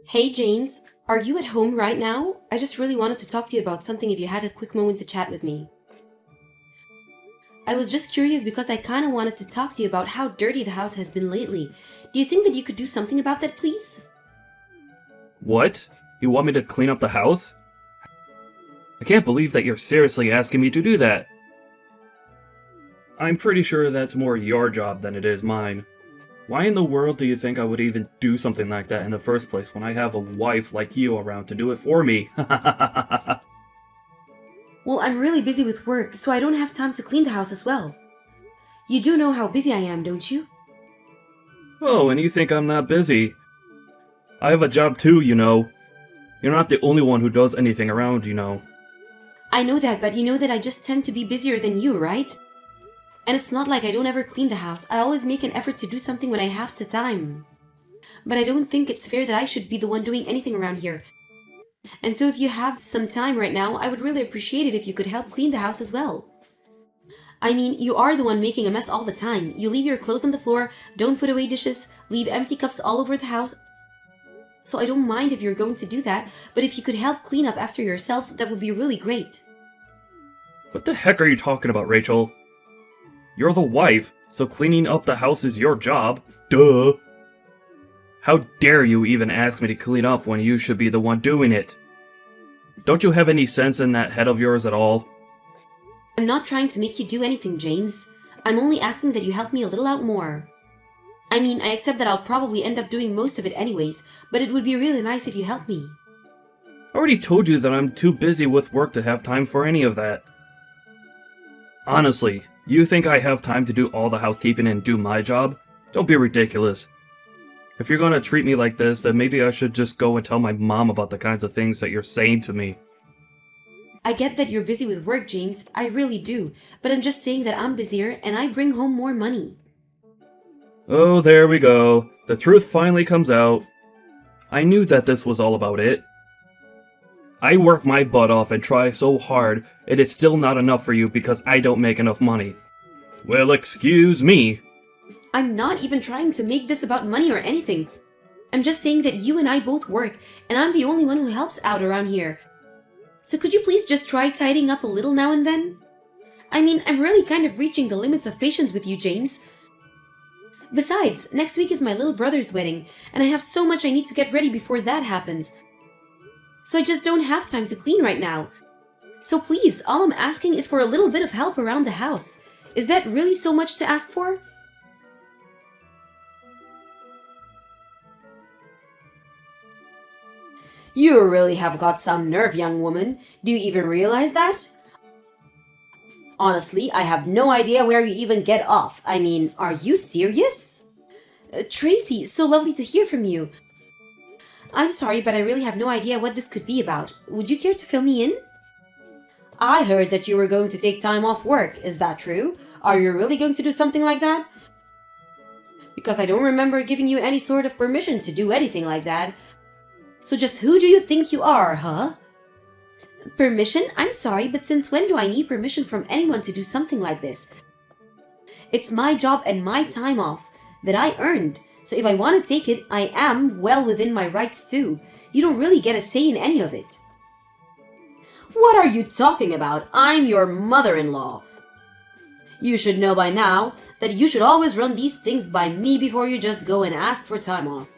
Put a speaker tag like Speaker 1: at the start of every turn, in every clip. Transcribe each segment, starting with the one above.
Speaker 1: Hey James, are you at home right now? I just really wanted to talk to you about something if you had a quick moment to chat with me. I was just curious because I kind of wanted to talk to you about how dirty the house has been lately. Do you think that you could do something about that, please?
Speaker 2: What? You want me to clean up the house? I can't believe that you're seriously asking me to do that. I'm pretty sure that's more your job than it is mine. Why in the world do you think I would even do something like that in the first place when I have a wife like you around to do it for me?
Speaker 1: Well, I'm really busy with work, so I don't have time to clean the house as well. You do know how busy I am, don't you?
Speaker 2: Oh, and you think I'm not busy? I have a job too, you know. You're not the only one who does anything around, you know.
Speaker 1: I know that, but you know that I just tend to be busier than you, right? And it's not like I don't ever clean the house. I always make an effort to do something when I have the time. But I don't think it's fair that I should be the one doing anything around here. And so if you have some time right now, I would really appreciate it if you could help clean the house as well. I mean, you are the one making a mess all the time. You leave your clothes on the floor, don't put away dishes, leave empty cups all over the house. So I don't mind if you're going to do that, but if you could help clean up after yourself, that would be really great.
Speaker 2: What the heck are you talking about, Rachel? You're the wife, so cleaning up the house is your job. Duh! How dare you even ask me to clean up when you should be the one doing it? Don't you have any sense in that head of yours at all?
Speaker 1: I'm not trying to make you do anything, James. I'm only asking that you help me a little out more. I mean, I accept that I'll probably end up doing most of it anyways, but it would be really nice if you helped me.
Speaker 2: I already told you that I'm too busy with work to have time for any of that. Honestly, you think I have time to do all the housekeeping and do my job? Don't be ridiculous. If you're gonna treat me like this, then maybe I should just go and tell my mom about the kinds of things that you're saying to me.
Speaker 1: I get that you're busy with work, James. I really do. But I'm just saying that I'm busier and I bring home more money.
Speaker 2: Oh, there we go. The truth finally comes out. I knew that this was all about it. I work my butt off and try so hard, and it's still not enough for you because I don't make enough money. Well, excuse me.
Speaker 1: I'm not even trying to make this about money or anything. I'm just saying that you and I both work, and I'm the only one who helps out around here. So could you please just try tidying up a little now and then? I mean, I'm really kind of reaching the limits of patience with you, James. Besides, next week is my little brother's wedding, and I have so much I need to get ready before that happens. So I just don't have time to clean right now. So please, all I'm asking is for a little bit of help around the house. Is that really so much to ask for? You really have got some nerve, young woman. Do you even realize that? Honestly, I have no idea where you even get off. I mean, are you serious? Tracy, so lovely to hear from you. I'm sorry, but I really have no idea what this could be about. Would you care to fill me in? I heard that you were going to take time off work. Is that true? Are you really going to do something like that? Because I don't remember giving you any sort of permission to do anything like that. So just who do you think you are, huh? Permission? I'm sorry, but since when do I need permission from anyone to do something like this? It's my job and my time off that I earned. So if I want to take it, I am well within my rights too. You don't really get a say in any of it. What are you talking about? I'm your mother-in-law. You should know by now that you should always run these things by me before you just go and ask for time off.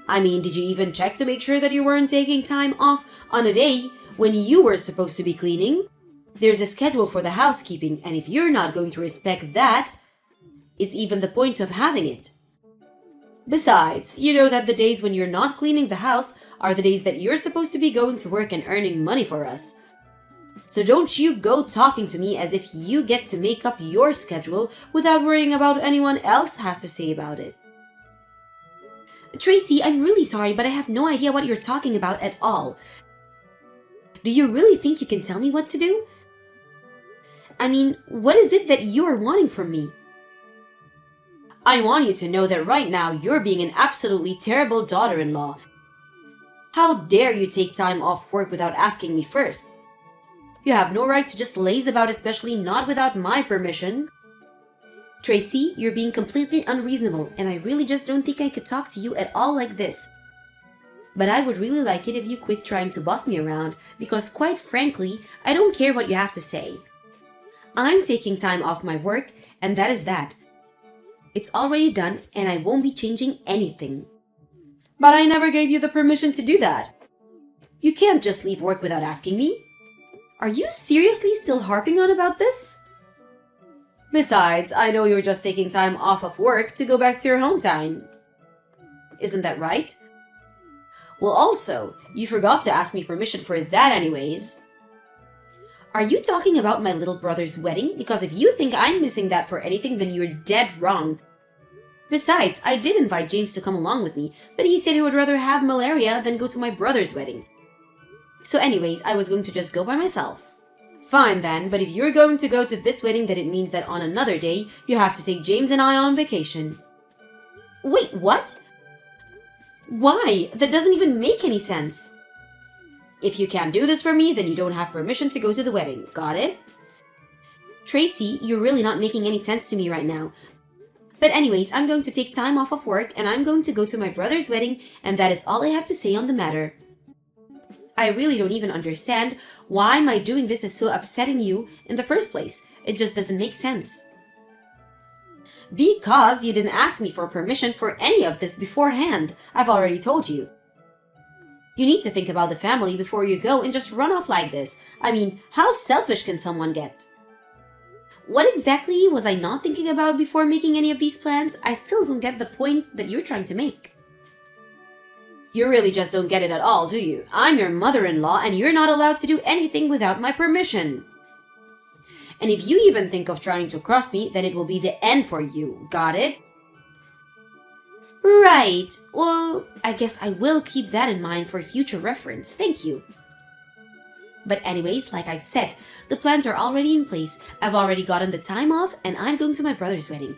Speaker 1: I mean, did you even check to make sure that you weren't taking time off on a day when you were supposed to be cleaning? There's a schedule for the housekeeping, and if you're not going to respect that, is even the point of having it? Besides, you know that the days when you're not cleaning the house are the days that you're supposed to be going to work and earning money for us. So don't you go talking to me as if you get to make up your schedule without worrying about anyone else has to say about it. Tracy, I'm really sorry, but I have no idea what you're talking about at all. Do you really think you can tell me what to do? I mean, what is it that you are wanting from me? I want you to know that right now you're being an absolutely terrible daughter-in-law. How dare you take time off work without asking me first? You have no right to just laze about, especially not without my permission. Tracy, you're being completely unreasonable, and I really just don't think I could talk to you at all like this. but I would really like it if you quit trying to boss me around because, quite frankly, I don't care what you have to say. I'm taking time off my work, and that is that. It's already done, and I won't be changing anything. But I never gave you the permission to do that. You can't just leave work without asking me. Are you seriously still harping on about this? Besides, I know you're just taking time off of work to go back to your hometown. Isn't that right? Well, also, you forgot to ask me permission for that anyways. Are you talking about my little brother's wedding? Because if you think I'm missing that for anything, then you're dead wrong. Besides, I did invite James to come along with me, but he said he would rather have malaria than go to my brother's wedding. So anyways, I was going to just go by myself. Fine then, but if you're going to go to this wedding, then it means that on another day, you have to take James and I on vacation. Wait, what? Why? That doesn't even make any sense. If you can't do this for me, then you don't have permission to go to the wedding. Got it? Tracy, you're really not making any sense to me right now. But anyways, I'm going to take time off of work and I'm going to go to my brother's wedding, and that is all I have to say on the matter. I really don't even understand why my doing this is so upsetting you in the first place. It just doesn't make sense. Because you didn't ask me for permission for any of this beforehand. I've already told you. You need to think about the family before you go and just run off like this. I mean, how selfish can someone get? What exactly was I not thinking about before making any of these plans? I still don't get the point that you're trying to make. You really just don't get it at all, do you? I'm your mother-in-law and you're not allowed to do anything without my permission. And if you even think of trying to cross me, then it will be the end for you. Got it? Right. Well, I guess I will keep that in mind for future reference. Thank you. But anyways, like I've said, the plans are already in place. I've already gotten the time off and I'm going to my brother's wedding.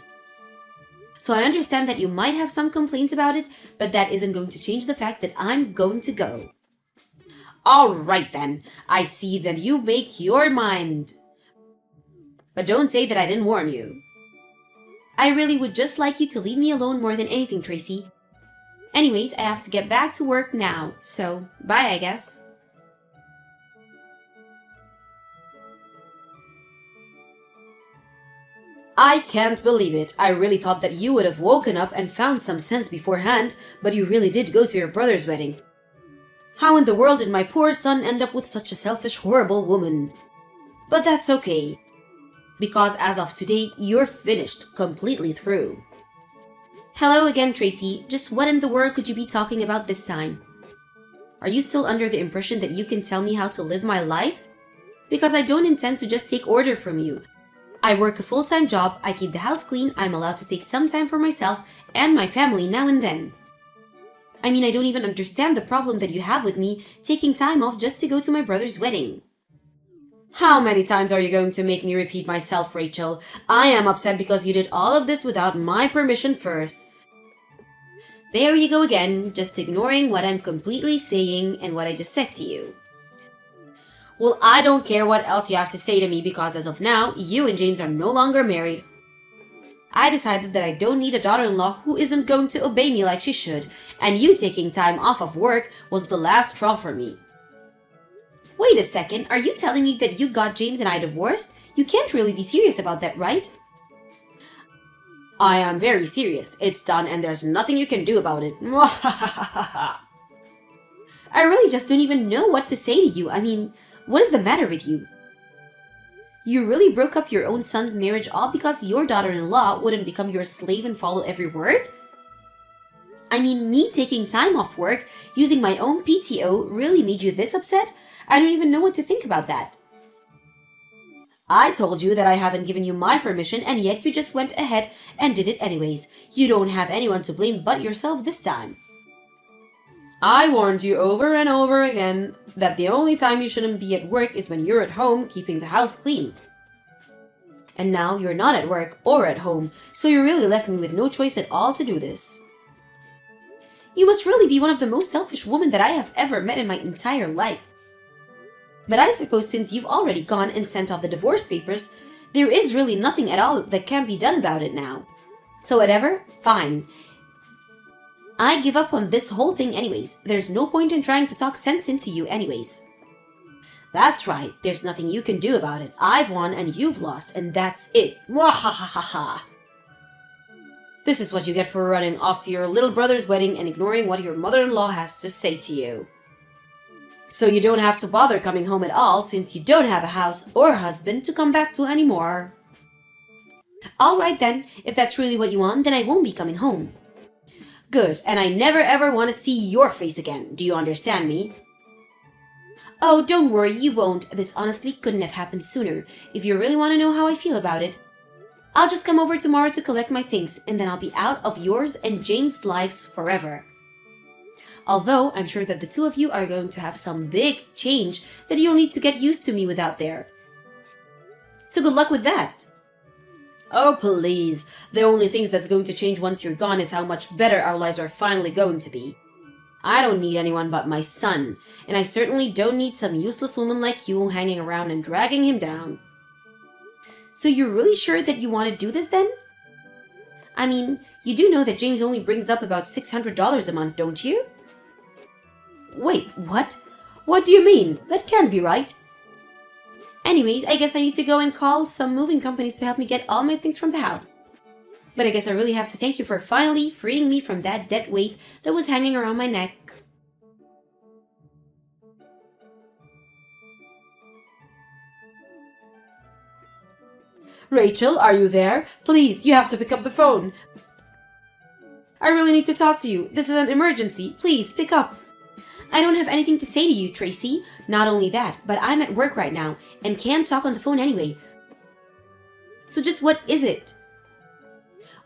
Speaker 1: So I understand that you might have some complaints about it, but that isn't going to change the fact that I'm going to go. Alright then, I see that you make your mind. But don't say that I didn't warn you. I really would just like you to leave me alone more than anything, Tracy. Anyways, I have to get back to work now, so bye I guess. I can't believe it. I really thought that you would have woken up and found some sense beforehand, but you really did go to your brother's wedding. How in the world did my poor son end up with such a selfish, horrible woman? But that's okay, because as of today, you're finished, completely through. Hello again, Tracy. Just what in the world could you be talking about this time? Are you still under the impression that you can tell me how to live my life? Because I don't intend to just take order from you. I work a full-time job, I keep the house clean, I'm allowed to take some time for myself and my family now and then. I mean, I don't even understand the problem that you have with me taking time off just to go to my brother's wedding. How many times are you going to make me repeat myself, Rachel? I am upset because you did all of this without my permission first. There you go again, just ignoring what I'm completely saying and what I just said to you. Well, I don't care what else you have to say to me because as of now, you and James are no longer married. I decided that I don't need a daughter-in-law who isn't going to obey me like she should, and you taking time off of work was the last straw for me. Wait a second, are you telling me that you got James and I divorced? You can't really be serious about that, right? I am very serious. It's done and there's nothing you can do about it. I really just don't even know what to say to you. I mean, what is the matter with you? You really broke up your own son's marriage all because your daughter-in-law wouldn't become your slave and follow every word? I mean, me taking time off work, using my own PTO, really made you this upset? I don't even know what to think about that. I told you that I haven't given you my permission, and yet you just went ahead and did it anyways. You don't have anyone to blame but yourself this time. I warned you over and over again that the only time you shouldn't be at work is when you're at home keeping the house clean. And now you're not at work or at home, so you really left me with no choice at all to do this. You must really be one of the most selfish women that I have ever met in my entire life. But I suppose since you've already gone and sent off the divorce papers, there is really nothing at all that can be done about it now. So whatever, fine. I give up on this whole thing anyways. There's no point in trying to talk sense into you anyways. That's right, there's nothing you can do about it. I've won and you've lost, and that's it. Mwahahaha. This is what you get for running off to your little brother's wedding and ignoring what your mother-in-law has to say to you. So you don't have to bother coming home at all since you don't have a house or husband to come back to anymore. Alright then, if that's really what you want, then I won't be coming home. Good, and I never ever want to see your face again. Do you understand me? Oh, don't worry, you won't. This honestly couldn't have happened sooner. If you really want to know how I feel about it, I'll just come over tomorrow to collect my things, and then I'll be out of yours and James' lives forever. Although, I'm sure that the two of you are going to have some big change that you'll need to get used to me without there. So good luck with that. Oh, please. The only things that's going to change once you're gone is how much better our lives are finally going to be. I don't need anyone but my son, and I certainly don't need some useless woman like you hanging around and dragging him down. So you're really sure that you want to do this then? I mean, you do know that James only brings up about $600 a month, don't you? Wait, what? What do you mean? That can't be right. Anyways, I guess I need to go and call some moving companies to help me get all my things from the house. But I guess I really have to thank you for finally freeing me from that dead weight that was hanging around my neck. Rachel, are you there? Please, you have to pick up the phone. I really need to talk to you. This is an emergency. Please, pick up. I don't have anything to say to you, Tracy. Not only that, but I'm at work right now and can't talk on the phone anyway. So just what is it?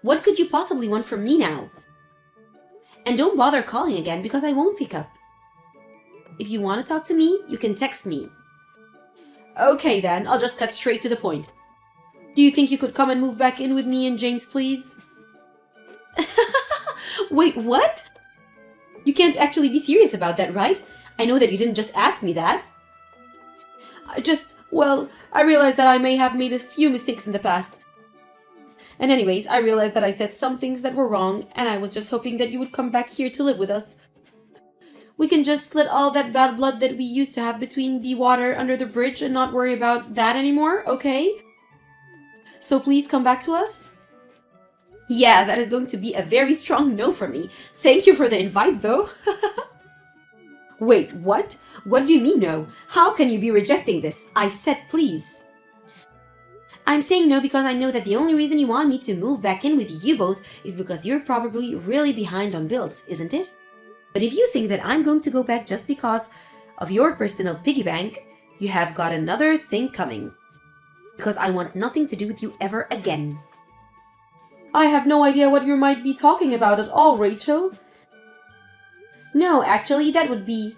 Speaker 1: What could you possibly want from me now? And don't bother calling again because I won't pick up. If you want to talk to me, you can text me. Okay then, I'll just cut straight to the point. Do you think you could come and move back in with me and James, please? Wait, what? You can't actually be serious about that, right? I know that you didn't just ask me that. I realized that I may have made a few mistakes in the past. And anyways, I realized that I said some things that were wrong, and I was just hoping that you would come back here to live with us. We can just let all that bad blood that we used to have between be water under the bridge and not worry about that anymore, okay? So please come back to us? Yeah, that is going to be a very strong no for me. Thank you for the invite, though. Wait, what? What do you mean no? How can you be rejecting this? I said please. I'm saying no because I know that the only reason you want me to move back in with you both is because you're probably really behind on bills, isn't it? But if you think that I'm going to go back just because of your personal piggy bank, you have got another thing coming. Because I want nothing to do with you ever again. I have no idea what you might be talking about at all, Rachel. No, actually, that would be...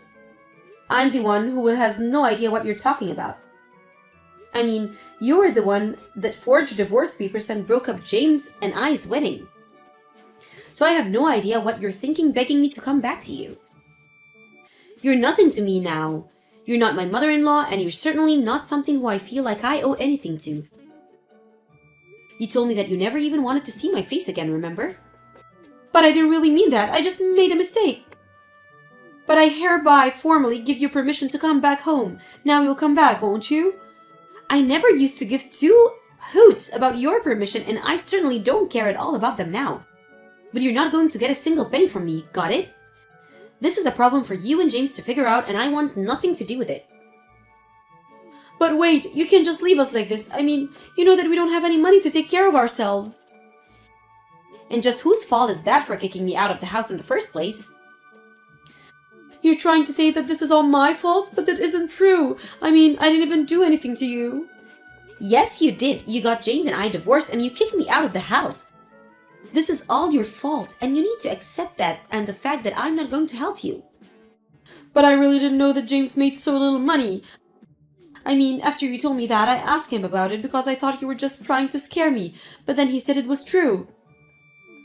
Speaker 1: I'm the one who has no idea what you're talking about. I mean, you were the one that forged divorce papers and broke up James and I's wedding. So I have no idea what you're thinking begging me to come back to you. You're nothing to me now. You're not my mother-in-law, and you're certainly not something who I feel like I owe anything to. You told me that you never even wanted to see my face again, remember? But I didn't really mean that. I just made a mistake. But I hereby formally give you permission to come back home. Now you'll come back, won't you? I never used to give two hoots about your permission, and I certainly don't care at all about them now. But you're not going to get a single penny from me, got it? This is a problem for you and James to figure out, and I want nothing to do with it. But wait, you can't just leave us like this. I mean, you know that we don't have any money to take care of ourselves. And just whose fault is that for kicking me out of the house in the first place? You're trying to say that this is all my fault, but that isn't true. I mean, I didn't even do anything to you. Yes, you did. You got James and I divorced, and you kicked me out of the house. This is all your fault, and you need to accept that and the fact that I'm not going to help you. But I really didn't know that James made so little money. I mean, after you told me that, I asked him about it because I thought you were just trying to scare me, but then he said it was true.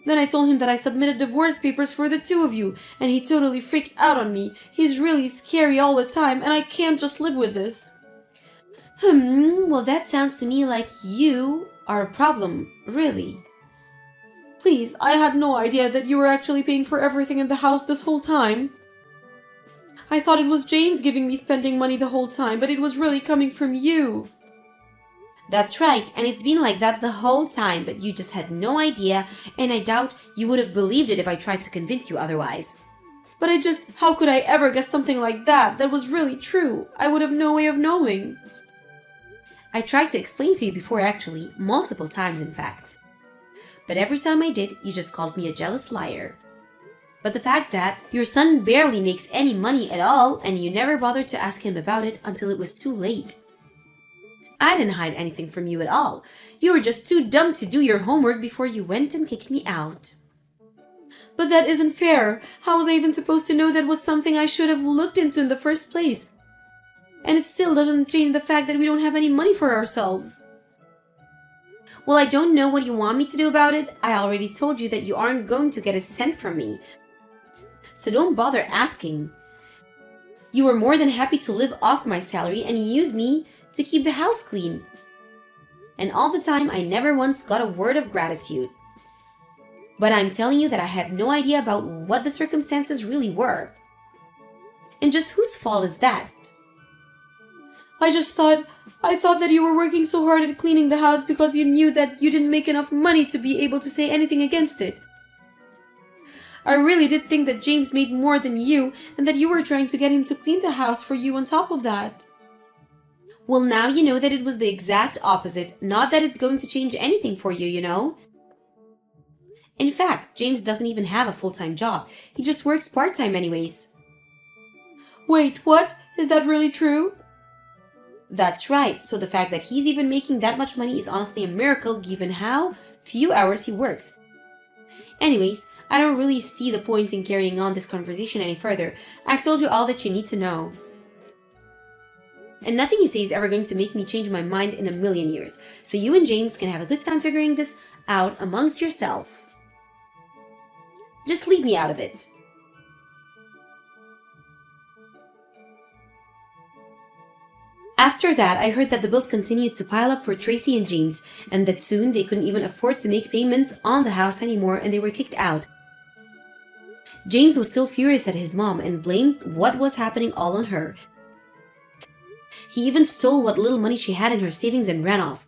Speaker 1: Then I told him that I submitted divorce papers for the two of you, and he totally freaked out on me. He's really scary all the time, and I can't just live with this. Well, that sounds to me like you are a problem, really. Please, I had no idea that you were actually paying for everything in the house this whole time. I thought it was James giving me spending money the whole time, but it was really coming from you. That's right, and it's been like that the whole time, but you just had no idea, and I doubt you would have believed it if I tried to convince you otherwise. But how could I ever guess something like that? That was really true. I would have no way of knowing. I tried to explain to you before actually, multiple times in fact. But every time I did, you just called me a jealous liar. But the fact that your son barely makes any money at all and you never bothered to ask him about it until it was too late. I didn't hide anything from you at all. You were just too dumb to do your homework before you went and kicked me out. But that isn't fair. How was I even supposed to know that was something I should have looked into in the first place? And it still doesn't change the fact that we don't have any money for ourselves. Well, I don't know what you want me to do about it. I already told you that you aren't going to get a cent from me. So don't bother asking. You were more than happy to live off my salary and use me to keep the house clean. And all the time, I never once got a word of gratitude. But I'm telling you that I had no idea about what the circumstances really were. And just whose fault is that? I thought that you were working so hard at cleaning the house because you knew that you didn't make enough money to be able to say anything against it. I really did think that James made more than you and that you were trying to get him to clean the house for you on top of that. Well, now you know that it was the exact opposite, not that it's going to change anything for you, you know? In fact, James doesn't even have a full-time job. He just works part-time anyways. Wait, what? Is that really true? That's right. So the fact that he's even making that much money is honestly a miracle given how few hours he works. Anyways, I don't really see the point in carrying on this conversation any further. I've told you all that you need to know. And nothing you say is ever going to make me change my mind in a million years. So you and James can have a good time figuring this out amongst yourself. Just leave me out of it. After that, I heard that the bills continued to pile up for Tracy and James, and that soon they couldn't even afford to make payments on the house anymore and they were kicked out. James was still furious at his mom and blamed what was happening all on her. He even stole what little money she had in her savings and ran off.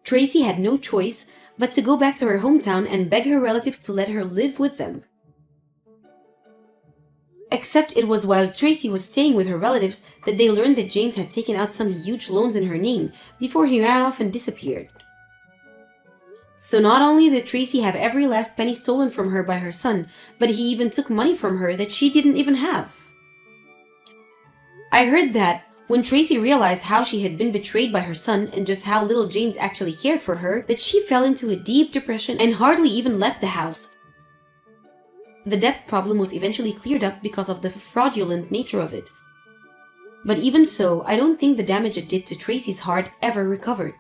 Speaker 1: Tracy had no choice but to go back to her hometown and beg her relatives to let her live with them. Except it was while Tracy was staying with her relatives that they learned that James had taken out some huge loans in her name before he ran off and disappeared. So not only did Tracy have every last penny stolen from her by her son, but he even took money from her that she didn't even have. I heard that when Tracy realized how she had been betrayed by her son and just how little James actually cared for her, that she fell into a deep depression and hardly even left the house. The debt problem was eventually cleared up because of the fraudulent nature of it. But even so, I don't think the damage it did to Tracy's heart ever recovered.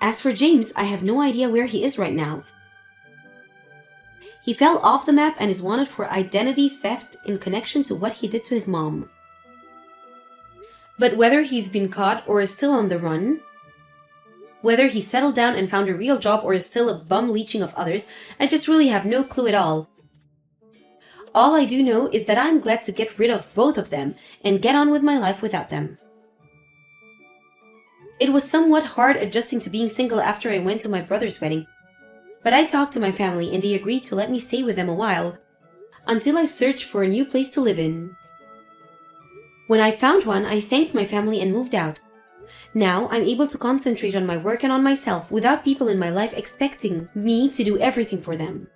Speaker 1: As for James, I have no idea where he is right now. He fell off the map and is wanted for identity theft in connection to what he did to his mom. But whether he's been caught or is still on the run, whether he settled down and found a real job or is still a bum leeching of others, I just really have no clue at all. All I do know is that I'm glad to get rid of both of them and get on with my life without them. It was somewhat hard adjusting to being single after I went to my brother's wedding, but I talked to my family and they agreed to let me stay with them a while, until I searched for a new place to live in. When I found one, I thanked my family and moved out. Now I'm able to concentrate on my work and on myself without people in my life expecting me to do everything for them.